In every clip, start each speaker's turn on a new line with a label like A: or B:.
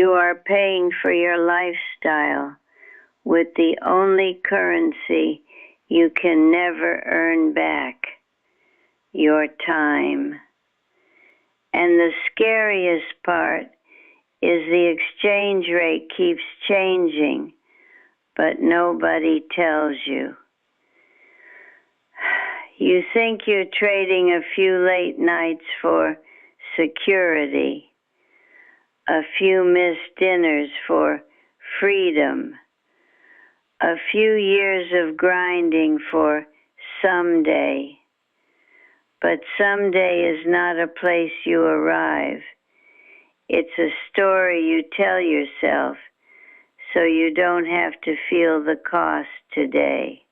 A: You are paying for your lifestyle with the only currency you can never earn back, your time. And the scariest part is the exchange rate keeps changing, but nobody tells you. You think you're trading a few late nights for security, a few missed dinners for freedom, a few years of grinding for someday. But someday is not a place you arrive. It's a story you tell yourself so you don't have to feel the cost today.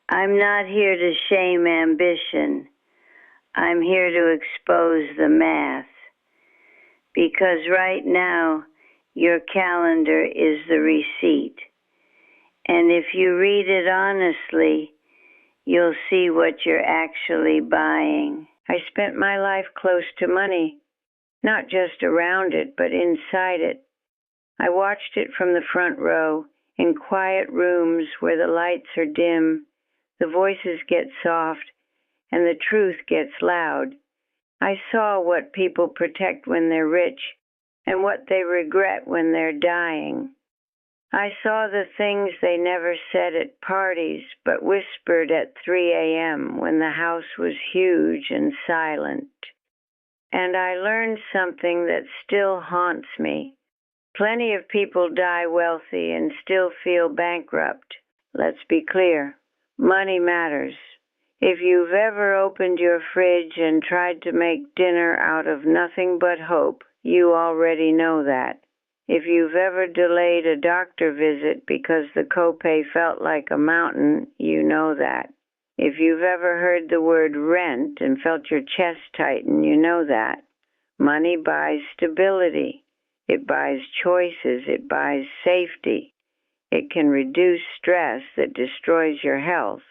A: I'm not here to shame ambition. I'm here to expose the math. Because right now, your calendar is the receipt. And if you read it honestly, you'll see what you're actually buying. I spent my life close to money, not just around it, but inside it. I watched it from the front row, in quiet rooms where the lights are dim, the voices get soft, and the truth gets loud. I saw what people protect when they're rich and what they regret when they're dying. I saw the things they never said at parties but whispered at 3 a.m. when the house was huge and silent. And I learned something that still haunts me. Plenty of people die wealthy and still feel bankrupt. Let's be clear. Money matters. If you've ever opened your fridge and tried to make dinner out of nothing but hope, you already know that. If you've ever delayed a doctor visit because the copay felt like a mountain, you know that. If you've ever heard the word rent and felt your chest tighten, you know that. Money buys stability. It buys choices. It buys safety. It can reduce stress that destroys your health.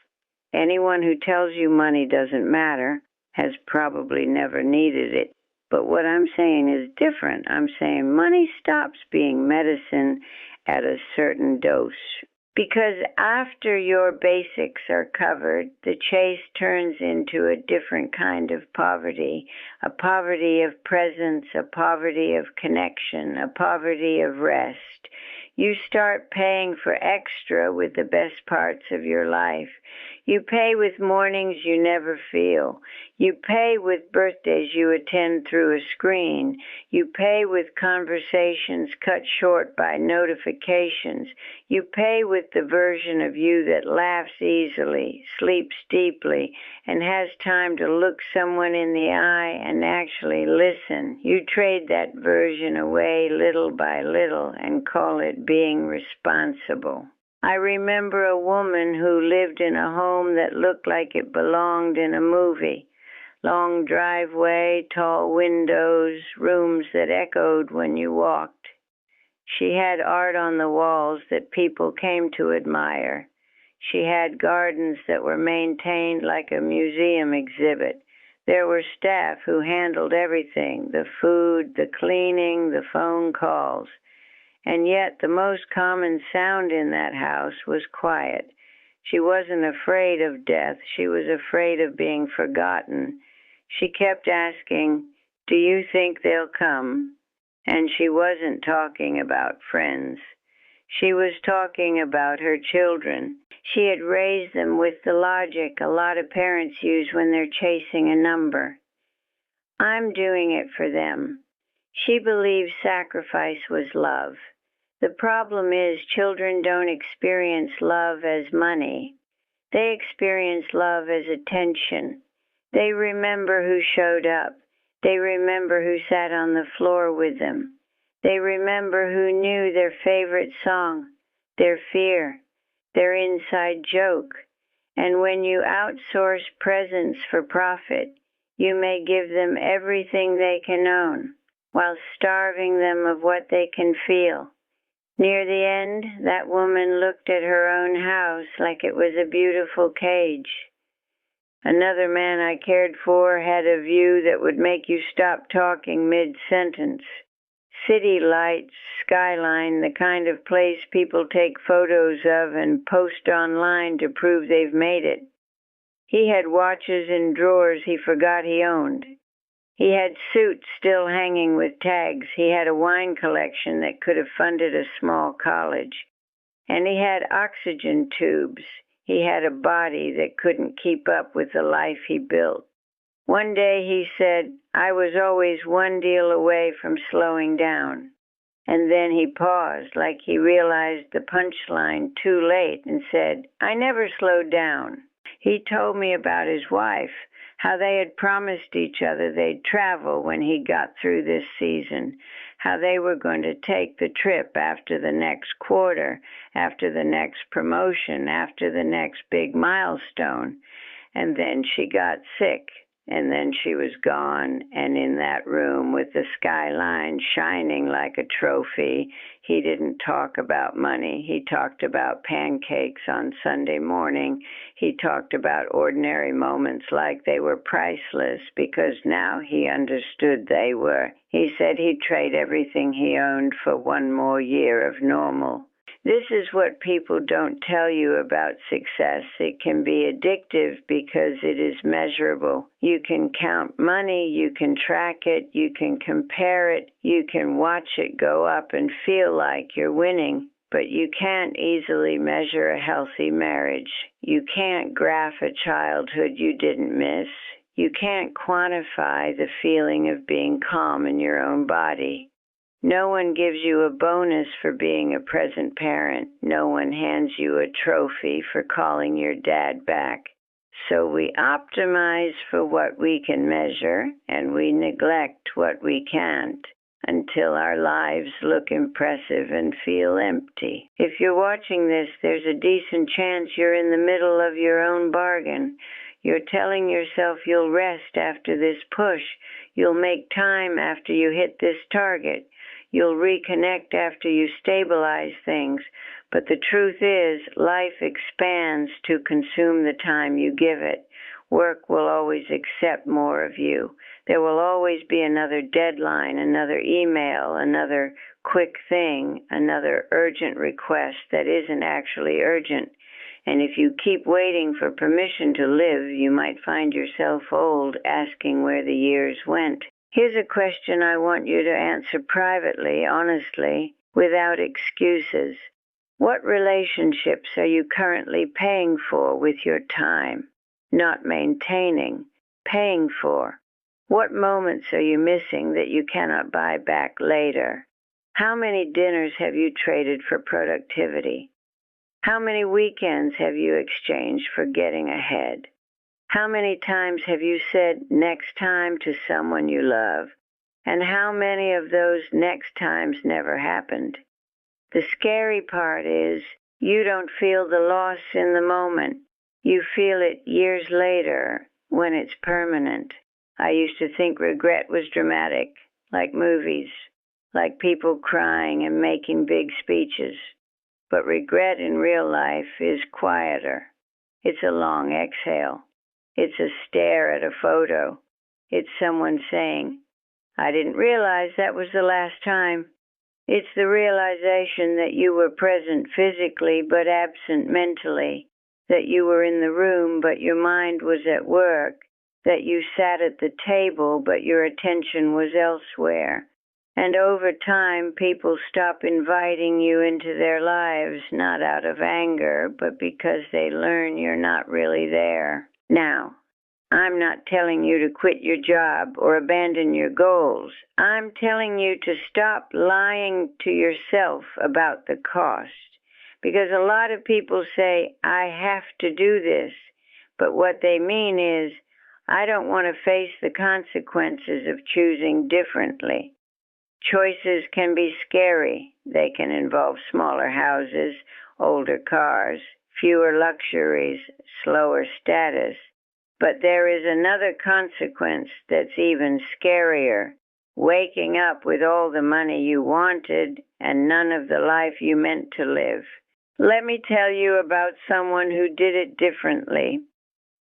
A: Anyone who tells you money doesn't matter has probably never needed it. But what I'm saying is different. I'm saying money stops being medicine at a certain dose. Because after your basics are covered, the chase turns into a different kind of poverty, a poverty of presence, a poverty of connection, a poverty of rest. You start paying for extra with the best parts of your life. You pay with mornings you never feel. You pay with birthdays you attend through a screen. You pay with conversations cut short by notifications. You pay with the version of you that laughs easily, sleeps deeply, and has time to look someone in the eye and actually listen. You trade that version away little by little and call it being responsible. I remember a woman who lived in a home that looked like it belonged in a movie. Long driveway, tall windows, rooms that echoed when you walked. She had art on the walls that people came to admire. She had gardens that were maintained like a museum exhibit. There were staff who handled everything, the food, the cleaning, the phone calls. And yet the most common sound in that house was quiet. She wasn't afraid of death. She was afraid of being forgotten. She kept asking, "Do you think they'll come?" And she wasn't talking about friends. She was talking about her children. She had raised them with the logic a lot of parents use when they're chasing a number. I'm doing it for them. She believed sacrifice was love. The problem is children don't experience love as money. They experience love as attention. They remember who showed up. They remember who sat on the floor with them. They remember who knew their favorite song, their fear, their inside joke. And when you outsource presence for profit, you may give them everything they can own, while starving them of what they can feel. Near the end, that woman looked at her own house like it was a beautiful cage. Another man I cared for had a view that would make you stop talking mid-sentence. city lights, skyline, the kind of place people take photos of and post online to prove they've made it. He had watches in drawers he forgot he owned. He had suits still hanging with tags. He had a wine collection that could have funded a small college. And he had oxygen tubes. He had a body that couldn't keep up with the life he built. One day he said, "I was always one deal away from slowing down." And then he paused, like he realized the punchline too late, and said, "I never slowed down." He told me about his wife, how they had promised each other they'd travel when he got through this season, how they were going to take the trip after the next quarter, after the next promotion, after the next big milestone. And then she got sick, and then she was gone, and in that room with the skyline shining like a trophy, he didn't talk about money. He talked about pancakes on Sunday morning. He talked about ordinary moments like they were priceless, because now he understood they were. He said he'd trade everything he owned for one more year of normal. This is what people don't tell you about success. It can be addictive because it is measurable. You can count money, you can track it, you can compare it, you can watch it go up and feel like you're winning, but you can't easily measure a healthy marriage. You can't graph a childhood you didn't miss. You can't quantify the feeling of being calm in your own body. No one gives you a bonus for being a present parent. No one hands you a trophy for calling your dad back. So we optimize for what we can measure, and we neglect what we can't, until our lives look impressive and feel empty. If you're watching this, there's a decent chance you're in the middle of your own bargain. You're telling yourself you'll rest after this push. You'll make time after you hit this target. You'll reconnect after you stabilize things. But the truth is, life expands to consume the time you give it. Work will always accept more of you. There will always be another deadline, another email, another quick thing, another urgent request that isn't actually urgent. And if you keep waiting for permission to live, you might find yourself old, asking where the years went. Here's a question I want you to answer privately, honestly, without excuses. What relationships are you currently paying for with your time? Not maintaining, paying for. What moments are you missing that you cannot buy back later? How many dinners have you traded for productivity? How many weekends have you exchanged for getting ahead? How many times have you said next time to someone you love? And how many of those next times never happened? The scary part is you don't feel the loss in the moment. You feel it years later when it's permanent. I used to think regret was dramatic, like movies, like people crying and making big speeches. But regret in real life is quieter. It's a long exhale. It's a stare at a photo. It's someone saying, "I didn't realize that was the last time." It's the realization that you were present physically but absent mentally, that you were in the room but your mind was at work, that you sat at the table but your attention was elsewhere. And over time, people stop inviting you into their lives, not out of anger, but because they learn you're not really there. Now, I'm not telling you to quit your job or abandon your goals. I'm telling you to stop lying to yourself about the cost. Because a lot of people say, "I have to do this," but what they mean is, "I don't want to face the consequences of choosing differently." Choices can be scary. They can involve smaller houses, older cars, fewer luxuries, slower status. But there is another consequence that's even scarier: waking up with all the money you wanted and none of the life you meant to live. Let me tell you about someone who did it differently.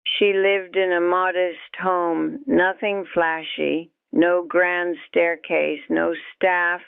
A: She lived in a modest home, nothing flashy, No grand staircase, no staff,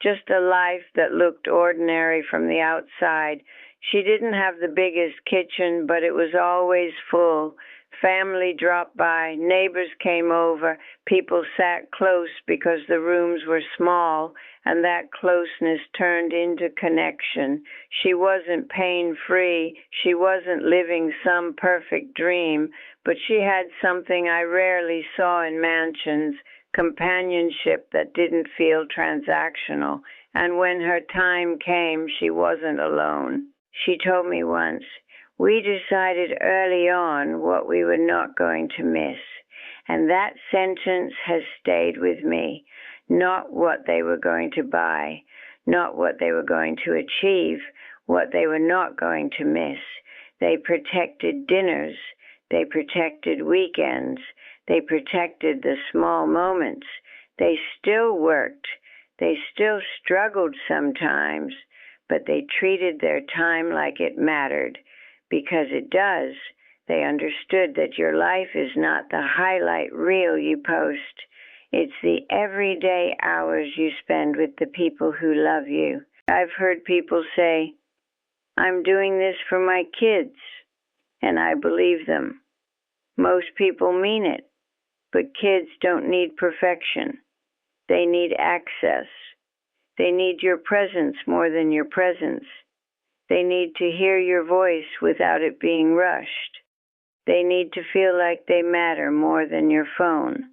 A: just a life that looked ordinary from the outside. She didn't have the biggest kitchen, but it was always full. Family dropped by, neighbors came over, people sat close because the rooms were small, and that closeness turned into connection. She wasn't pain-free, she wasn't living some perfect dream, but she had something I rarely saw in mansions, companionship that didn't feel transactional, and when her time came, she wasn't alone. She told me once, "We decided early on what we were not going to miss," and that sentence has stayed with me. Not what they were going to buy, not what they were going to achieve, what they were not going to miss. They protected dinners, they protected weekends, they protected the small moments. They still worked, they still struggled sometimes, but they treated their time like it mattered. Because it does. They understood that your life is not the highlight reel you post. It's the everyday hours you spend with the people who love you. I've heard people say, "I'm doing this for my kids," and I believe them. Most people mean it, but kids don't need perfection. They need access. They need your presence more than your presence. They need to hear your voice without it being rushed. They need to feel like they matter more than your phone.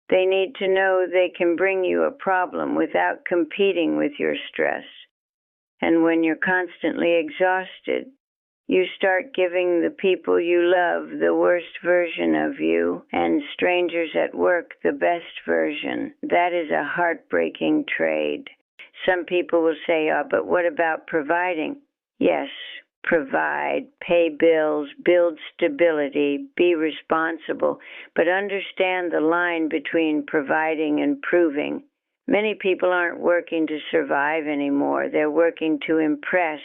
A: They need to know they can bring you a problem without competing with your stress. And when you're constantly exhausted, you start giving the people you love the worst version of you, and strangers at work the best version. That is a heartbreaking trade. Some people will say, "Oh, but what about providing?" Yes, provide, pay bills, build stability, be responsible, but understand the line between providing and proving. Many people aren't working to survive anymore. They're working to impress,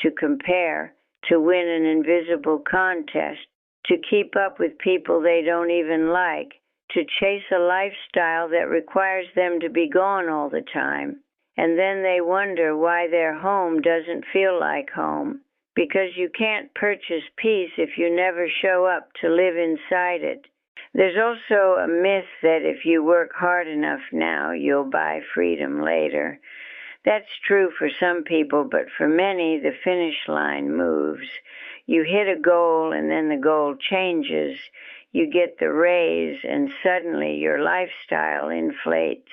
A: to compare, to win an invisible contest, to keep up with people they don't even like, to chase a lifestyle that requires them to be gone all the time. And then they wonder why their home doesn't feel like home. Because you can't purchase peace if you never show up to live inside it. There's also a myth that if you work hard enough now, you'll buy freedom later. That's true for some people, but for many, the finish line moves. You hit a goal and then the goal changes. You get the raise and suddenly your lifestyle inflates.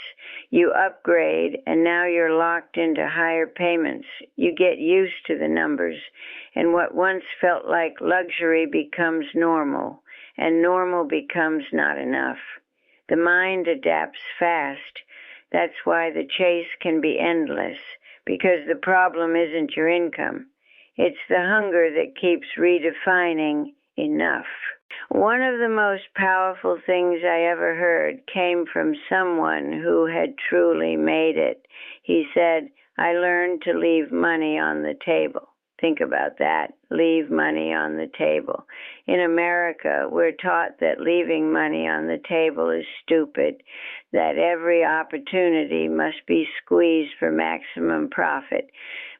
A: You upgrade and now you're locked into higher payments. You get used to the numbers, and what once felt like luxury becomes normal, and normal becomes not enough. The mind adapts fast. That's why the chase can be endless, because the problem isn't your income. It's the hunger that keeps redefining enough. One of the most powerful things I ever heard came from someone who had truly made it. He said, "I learned to leave money on the table." Think about that. Leave money on the table. In America, we're taught that leaving money on the table is stupid, that every opportunity must be squeezed for maximum profit.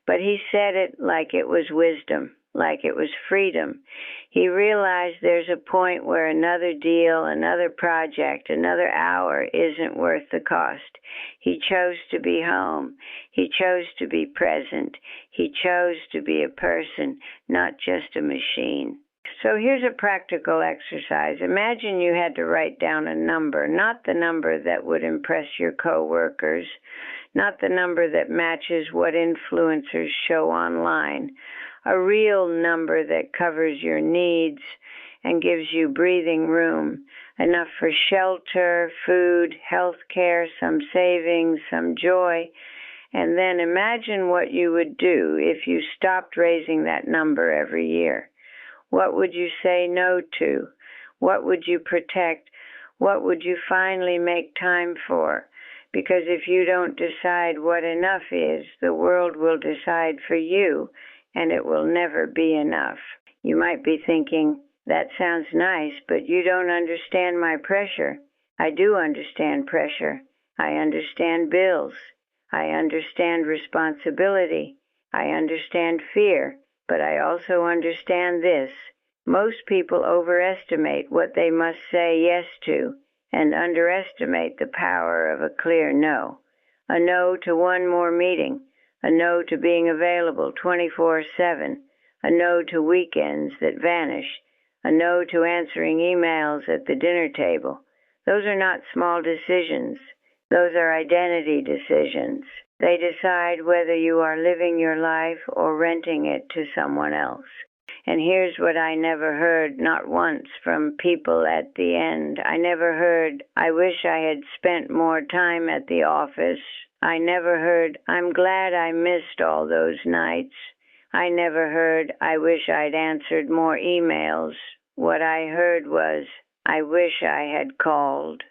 A: But he said it like it was wisdom, like it was freedom. He realized there's a point where another deal, another project, another hour isn't worth the cost. He chose to be home. He chose to be present. He chose to be a person, not just a machine. So here's a practical exercise. Imagine you had to write down a number, not the number that would impress your coworkers, not the number that matches what influencers show online, a real number that covers your needs and gives you breathing room, enough for shelter, food, health care, some savings, some joy. And then imagine what you would do if you stopped raising that number every year. What would you say no to? What would you protect? What would you finally make time for? Because if you don't decide what enough is, the world will decide for you, and it will never be enough. You might be thinking, "That sounds nice, but you don't understand my pressure." I do understand pressure. I understand bills. I understand responsibility. I understand fear. But I also understand this. Most people overestimate what they must say yes to and underestimate the power of a clear no. A no to one more meeting. A no to being available 24/7. A no to weekends that vanish. A no to answering emails at the dinner table. Those are not small decisions. Those are identity decisions. They decide whether you are living your life or renting it to someone else. And here's what I never heard, not once, from people at the end. I never heard, I wish I had spent more time at the office. I never heard, I'm glad I missed all those nights. I never heard, I wish I'd answered more emails. What I heard was, I wish I had called.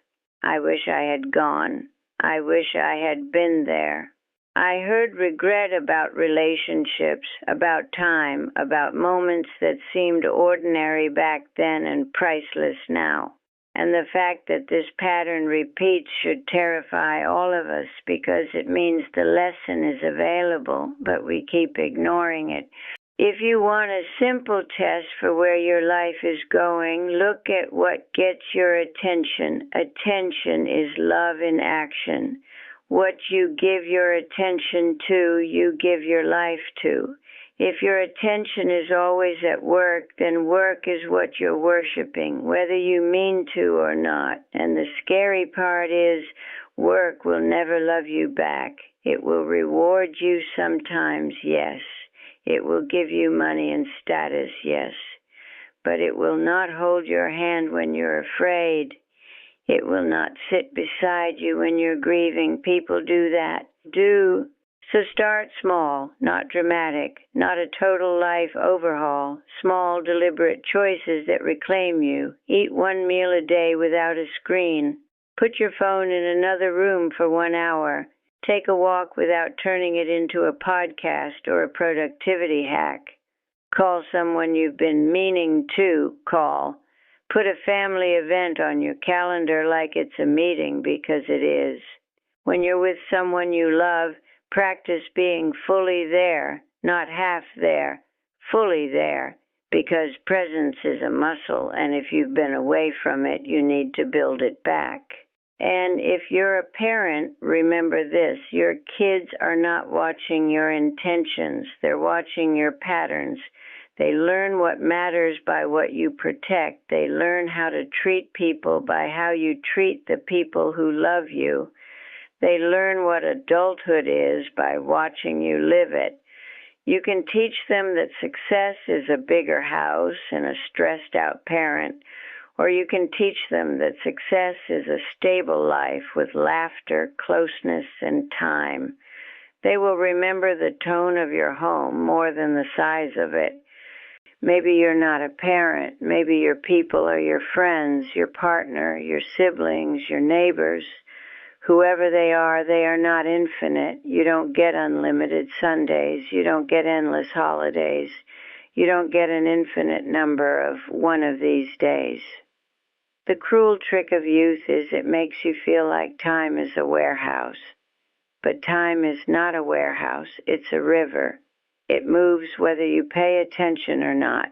A: I wish I had gone. I wish I had been there. I heard regret about relationships, about time, about moments that seemed ordinary back then and priceless now. And the fact that this pattern repeats should terrify all of us because it means the lesson is available, but we keep ignoring it. If you want a simple test for where your life is going, look at what gets your attention. Attention is love in action. What you give your attention to, you give your life to. If your attention is always at work, then work is what you're worshiping, whether you mean to or not. And the scary part is, work will never love you back. It will reward you sometimes, yes. It will give you money and status, yes. But it will not hold your hand when you're afraid. It will not sit beside you when you're grieving. People do that. So start small, not dramatic, not a total life overhaul. Small, deliberate choices that reclaim you. Eat one meal a day without a screen. Put your phone in another room for 1 hour. Take a walk without turning it into a podcast or a productivity hack. Call someone you've been meaning to call. Put a family event on your calendar like it's a meeting, because it is. When you're with someone you love, practice being fully there, not half there, fully there, because presence is a muscle, and if you've been away from it, you need to build it back. And if you're a parent, remember this, your kids are not watching your intentions, they're watching your patterns. They learn what matters by what you protect. They learn how to treat people by how you treat the people who love you. They learn what adulthood is by watching you live it. You can teach them that success is a bigger house and a stressed-out parent, or you can teach them that success is a stable life with laughter, closeness, and time. They will remember the tone of your home more than the size of it. Maybe you're not a parent. Maybe your people are your friends, your partner, your siblings, your neighbors. Whoever they are not infinite. You don't get unlimited Sundays. You don't get endless holidays. You don't get an infinite number of one of these days. The cruel trick of youth is it makes you feel like time is a warehouse. But time is not a warehouse. It's a river. It moves whether you pay attention or not.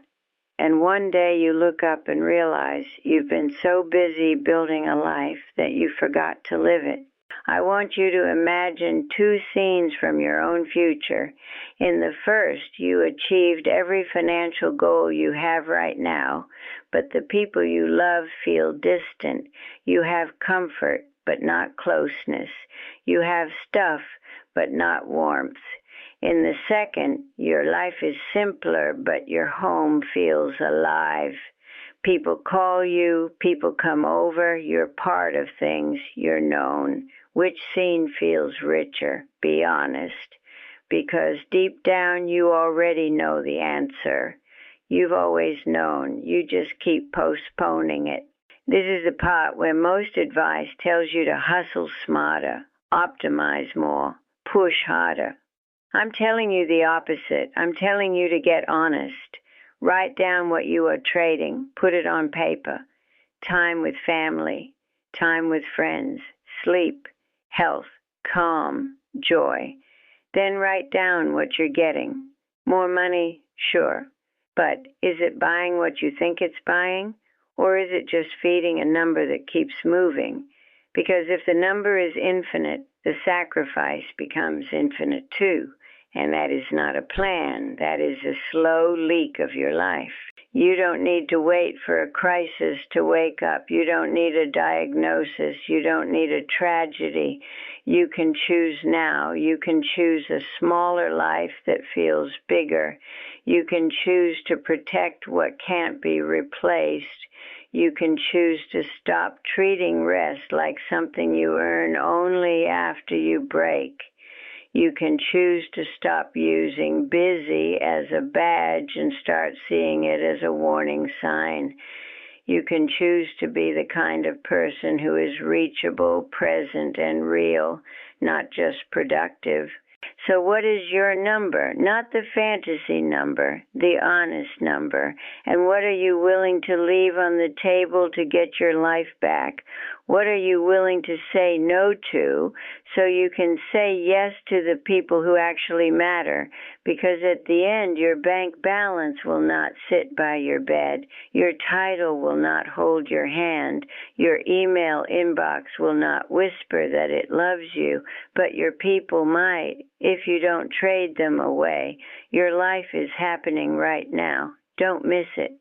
A: And one day you look up and realize you've been so busy building a life that you forgot to live it. I want you to imagine 2 scenes from your own future. In the first, you achieved every financial goal you have right now, but the people you love feel distant. You have comfort, but not closeness. You have stuff, but not warmth. In the second, your life is simpler, but your home feels alive. People call you, people come over, you're part of things, you're known. Which scene feels richer? Be honest. Because deep down you already know the answer. You've always known, you just keep postponing it. This is the part where most advice tells you to hustle smarter, optimize more, push harder. I'm telling you the opposite. I'm telling you to get honest. Write down what you are trading. Put it on paper. Time with family. time with friends, sleep, health, calm, joy. Then write down what you're getting. More money? Sure. But is it buying what you think it's buying? Or is it just feeding a number that keeps moving? Because if the number is infinite, the sacrifice becomes infinite too. And that is not a plan. That is a slow leak of your life. You don't need to wait for a crisis to wake up. You don't need a diagnosis. You don't need a tragedy. You can choose now. You can choose a smaller life that feels bigger. You can choose to protect what can't be replaced. You can choose to stop treating rest like something you earn only after you break. You can choose to stop using busy as a badge and start seeing it as a warning sign. You can choose to be the kind of person who is reachable, present, and real, not just productive. So what is your number? Not the fantasy number, the honest number. And what are you willing to leave on the table to get your life back? What are you willing to say no to so you can say yes to the people who actually matter? Because at the end, your bank balance will not sit by your bed. Your title will not hold your hand. Your email inbox will not whisper that it loves you, but your people might if you don't trade them away. Your life is happening right now. Don't miss it.